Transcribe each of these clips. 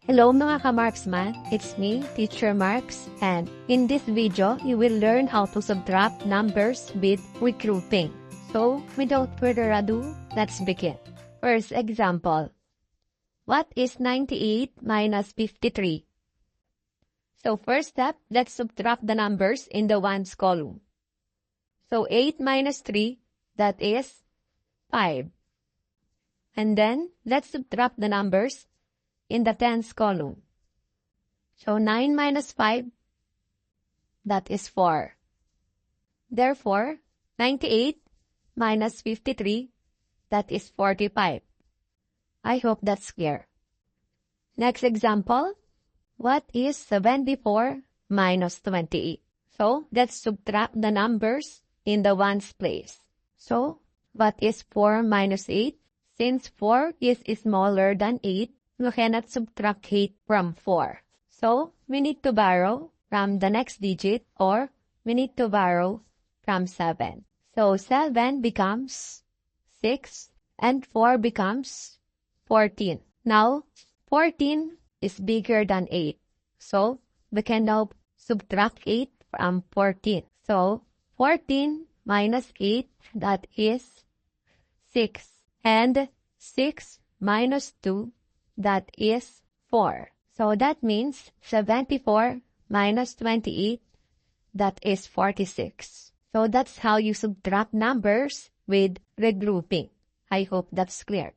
Hello mga KaMarksMan, it's me, Teacher Marks, and in this video, you will learn how to subtract numbers with regrouping. So, without further ado, let's begin. First example. What is 98 minus 53? So first step, let's subtract the numbers in the ones column. So 8 minus 3, that is 5. And then, let's subtract the numbers in the tens column. So 9 minus 5, that is 4. Therefore, 98 minus 53, that is 45. I hope that's clear. Next example, what is 74 minus 28? So, let's subtract the numbers in the ones place. So, what is 4 minus 8? Since 4 is smaller than 8, we cannot subtract 8 from 4. So, we need to borrow from the next digit or we need to borrow from 7. So, 7 becomes 6 and 4 becomes 14. Now, 14 is bigger than 8. So, we can now subtract 8 from 14. So, 14 minus 8, that is 6. And 6 minus 2, that is 4. So that means 74 minus 28, that is 46. So that's how you subtract numbers with regrouping. I hope that's clear.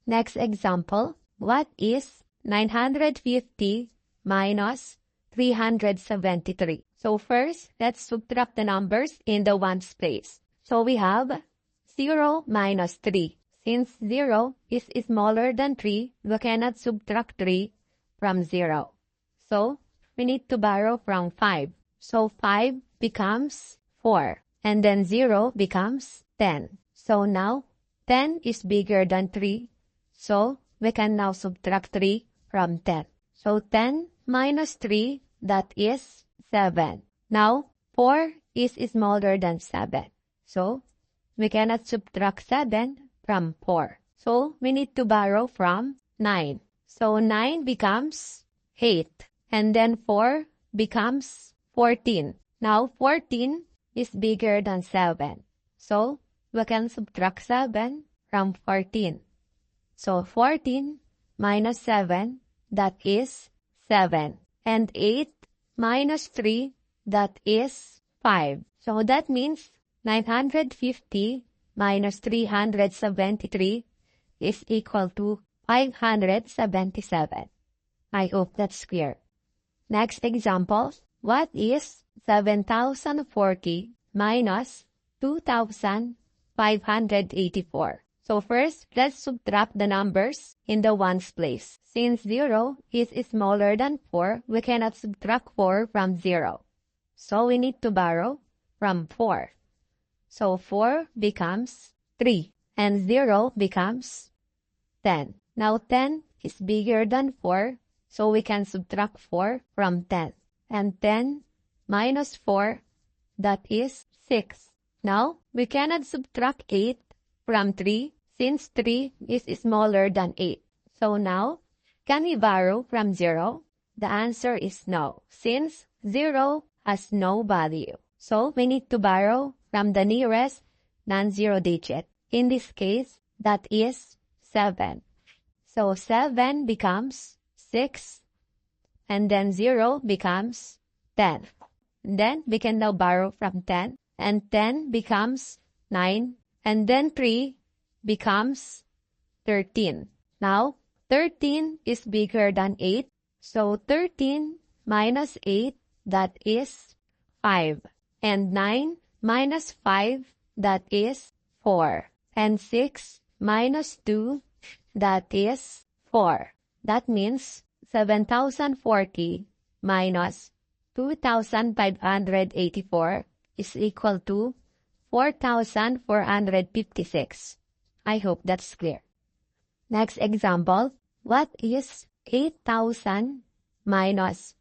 Next example, what is 950 minus 373? So first, let's subtract the numbers in the ones place. So we have 0 minus 3. Since 0 is smaller than 3, we cannot subtract 3 from 0. So, we need to borrow from 5. So, 5 becomes 4. And then 0 becomes 10. So, now, 10 is bigger than 3. So, we can now subtract 3 from 10. So, 10 minus 3, that is 7. Now, 4 is smaller than 7. So, we cannot subtract 7 from 4. So, we need to borrow from 9. So, 9 becomes 8. And then 4 becomes 14. Now, 14 is bigger than 7. So, we can subtract 7 from 14. So, 14 minus 7, that is 7. And 8 minus 3, that is 5. So, that means 950 minus 373 is equal to 577. I hope that's clear. Next example, what is 7,040 minus 2,584? So first, let's subtract the numbers in the ones place. Since 0 is smaller than 4, we cannot subtract 4 from 0. So we need to borrow from 4. So 4 becomes 3 and 0 becomes 10. Now 10 is bigger than 4, so we can subtract 4 from 10. And 10 minus 4, that is 6. Now we cannot subtract 8 from 3 since 3 is smaller than 8. So now, can we borrow from 0? The answer is no, since 0 has no value. So we need to borrow from the nearest non-zero digit. In this case, that is 7. So 7 becomes 6, and then 0 becomes 10. Then we can now borrow from 10, and 10 becomes 9, and then 3 becomes 13. Now, 13 is bigger than 8, so 13 minus 8, that is 5. And 9 minus 5, that is 4. And 6 minus 2, that is 4. That means 7,040 minus 2,584 is equal to 4,456. I hope that's clear. Next example, what is 8,000 minus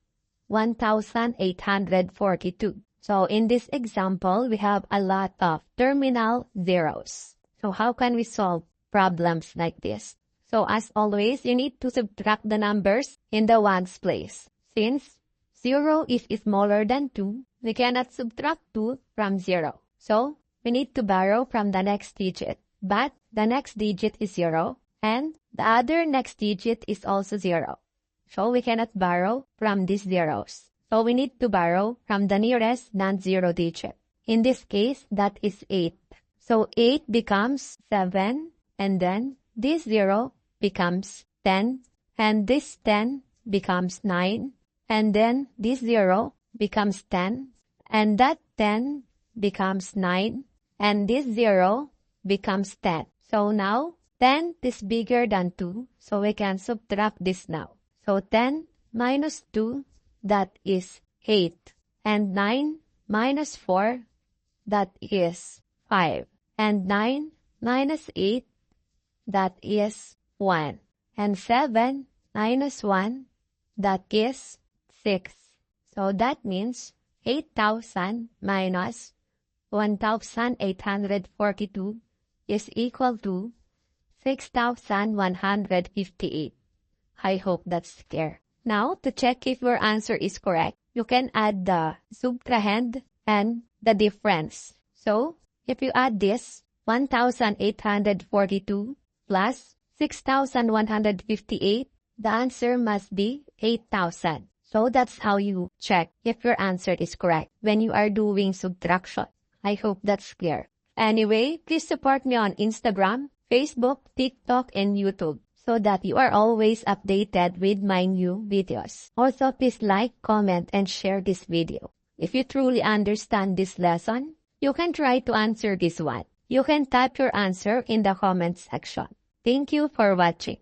1,842? So in this example, we have a lot of terminal zeros. So how can we solve problems like this? So as always, you need to subtract the numbers in the ones place. Since 0 is smaller than 2, we cannot subtract 2 from 0. So we need to borrow from the next digit. But the next digit is 0, and the other next digit is also 0. So we cannot borrow from these zeros. So we need to borrow from the nearest non-zero digit. In this case, that is 8. So 8 becomes 7, and then this 0 becomes 10, and this 10 becomes 9, and then this 0 becomes 10, and that 10 becomes 9, and this 0 becomes 10. So now, 10 is bigger than 2, so we can subtract this now. So 10 minus 2, that is 8. And 9 minus 4, that is 5. And 9 minus 8, that is 1. And 7 minus 1, that is 6. So that means 8,000 minus 1,842 is equal to 6,158. I hope that's clear. Now, to check if your answer is correct, you can add the subtrahend and the difference. So, if you add this, 1,842 plus 6,158, the answer must be 8,000. So that's how you check if your answer is correct when you are doing subtraction. I hope that's clear. Anyway, please support me on Instagram, Facebook, TikTok, and YouTube so that you are always updated with my new videos. Also, please like, comment, and share this video. If you truly understand this lesson, you can try to answer this one. You can type your answer in the comment section. Thank you for watching.